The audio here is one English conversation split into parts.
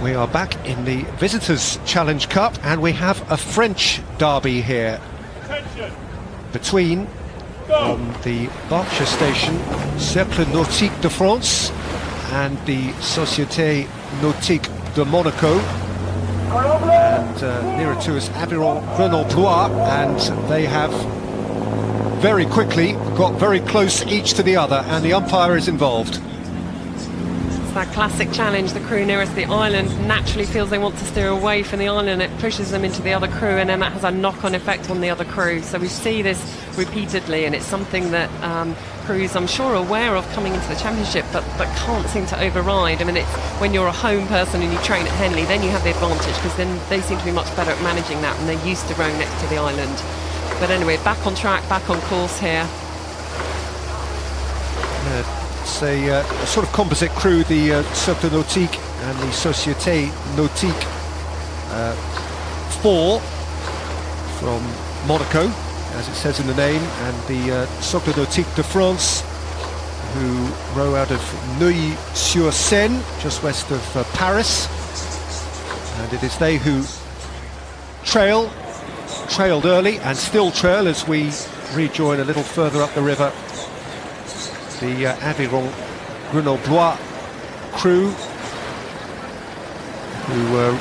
We are back in the Visitors' Challenge Cup, and we have a French derby here between on the Berkshire station Cercle Nautique de France and the Société Nautique de Monaco, and nearer to us Aviron Grenoblois, and they have very quickly got very close each to the other, and the umpire is involved. That classic challenge, the crew nearest the island naturally feels they want to steer away from the island. It pushes them into the other crew, and then that has a knock-on effect on the other crew. So we see this repeatedly, and it's something that crews, I'm sure, are aware of coming into the championship, but can't seem to override. I mean, it's when you're a home person and you train at Henley, then you have the advantage, because then they seem to be much better at managing that, and they're used to rowing next to the island. But anyway, back on track, back on course here. It's a sort of composite crew, the Cercle Nautique and the Société Nautique 4 from Monaco, as it says in the name, and the Cercle Nautique de France, who row out of Neuilly-sur-Seine, just west of Paris. And it is they who trailed early and still trail as we rejoin a little further up the river the Aviron Grenoblois crew, who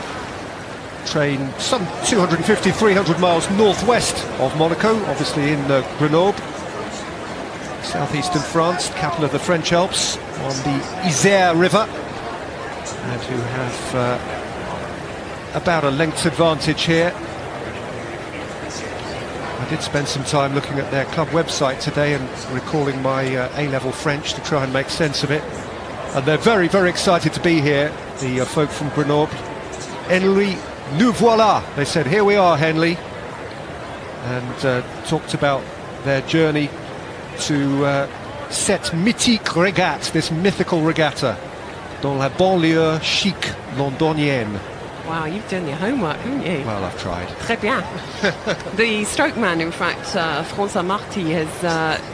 train some 250-300 miles northwest of Monaco, obviously in Grenoble, southeastern France, capital of the French Alps, on the Isère River, and who have about a length's advantage here. I did spend some time looking at their club website today and recalling my A-level French to try and make sense of it. And they're very, very excited to be here, the folk from Grenoble. Henley, nous voilà, they said, here we are, Henley. And talked about their journey to cette mythique regatta, this mythical regatta, dans la banlieue chic londonienne. Wow, you've done your homework, haven't you? Well, I've tried. Très bien. The stroke man, in fact, François Marty, has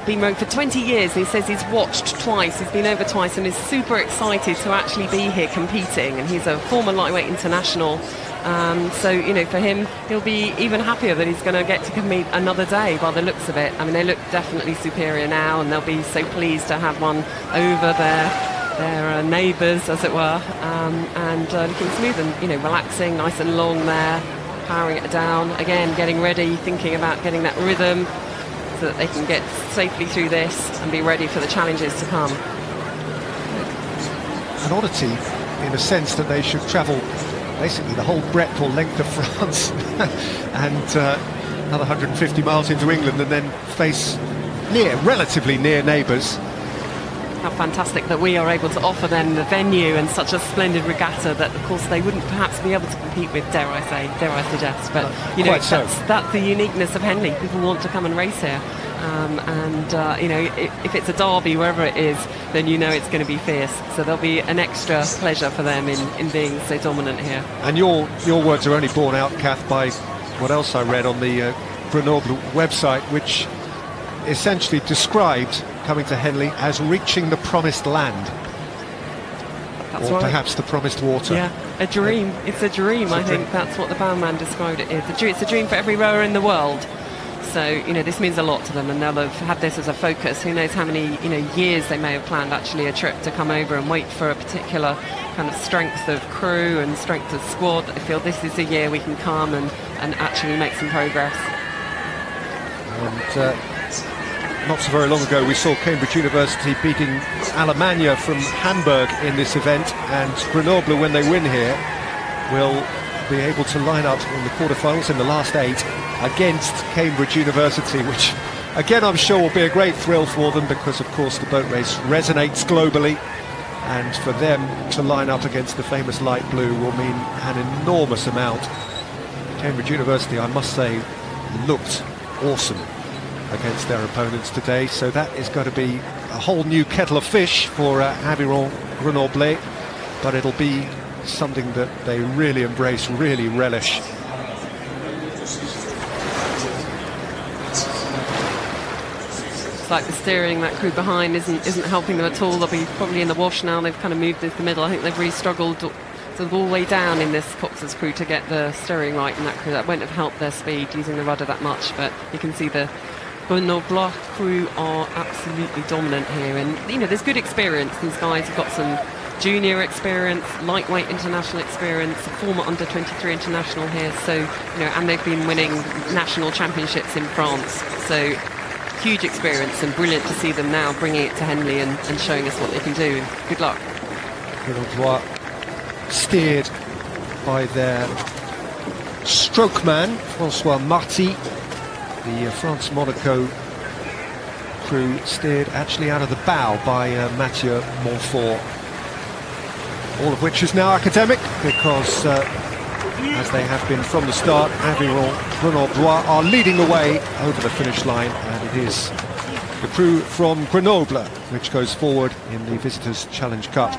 been rowing for 20 years, and he says he's watched twice, he's been over twice, and is super excited to actually be here competing. And he's a former lightweight international. So, you know, for him, he'll be even happier that he's going to get to compete another day by the looks of it. I mean, they look definitely superior now, and they'll be so pleased to have one over their neighbours, as it were, and looking smooth and, you know, relaxing, nice and long there, powering it down, again getting ready, thinking about getting that rhythm so that they can get safely through this and be ready for the challenges to come. An oddity in a sense that they should travel basically the whole breadth or length of France and another 150 miles into England, and then face relatively near neighbours. How fantastic that we are able to offer them the venue and such a splendid regatta that, of course, they wouldn't perhaps be able to compete with, dare I suggest. But, you know, that's the uniqueness of Henley. People want to come and race here. You know, if it's a derby, wherever it is, then you know it's going to be fierce. So there'll be an extra pleasure for them in being so dominant here. And your words are only borne out, Kath, by what else I read on the Grenoble website, which essentially described coming to Henley as reaching the promised land. That's or right. Perhaps the promised water. Yeah, a dream. It's a dream. I think that's what the bowman described it as. It's a dream for every rower in the world. So, you know, this means a lot to them, and they'll have had this as a focus. Who knows how many, you know, years they may have planned actually a trip to come over and wait for a particular kind of strength of crew and strength of squad. I feel this is the year we can come and actually make some progress. And not so very long ago we saw Cambridge University beating Alemannia from Hamburg in this event, and Grenoble, when they win here, will be able to line up in the quarterfinals in the last 8 against Cambridge University, which again I'm sure will be a great thrill for them, because of course the boat race resonates globally, and for them to line up against the famous light blue will mean an enormous amount. Cambridge University, I must say, looked awesome against their opponents today, so that is going to be a whole new kettle of fish for Aviron Grenoblois, but it'll be something that they really embrace, really relish. It's like the steering, that crew behind isn't helping them at all. They'll be probably in the wash now. They've kind of moved into the middle. I think they've really struggled sort of all the way down in this Cox's crew to get the steering right in that crew. That won't have helped their speed using the rudder that much, but you can see the Grenoblois crew are absolutely dominant here, and you know, there's good experience. These guys have got some junior experience, lightweight international experience, a former under-23 international here, so you know, and they've been winning national championships in France, so huge experience, and brilliant to see them now bringing it to Henley and showing us what they can do. Good luck. Grenoblois steered by their strokeman Francois Marty. The France-Monaco crew steered actually out of the bow by Mathieu Montfort. All of which is now academic, because as they have been from the start, Aviron Grenoblois are leading the way over the finish line, and it is the crew from Grenoble which goes forward in the Visitors' Challenge Cup.